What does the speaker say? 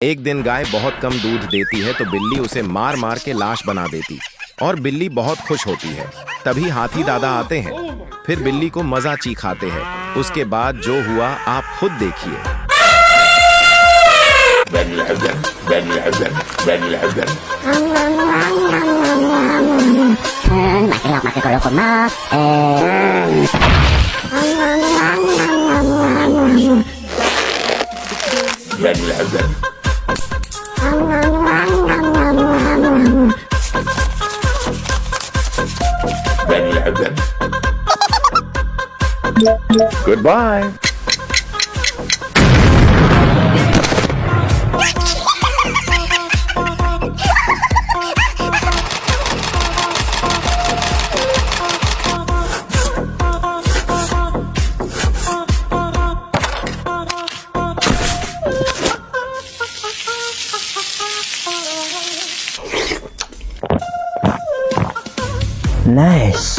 एक दिन गाय बहुत कम दूध देती है तो बिल्ली उसे मार मार के लाश बना देती और बिल्ली बहुत खुश होती है। तभी हाथी दादा आते हैं, फिर बिल्ली को मजा चीखाते हैं। उसके बाद जो हुआ आप खुद देखिए। Goodbye. Nice.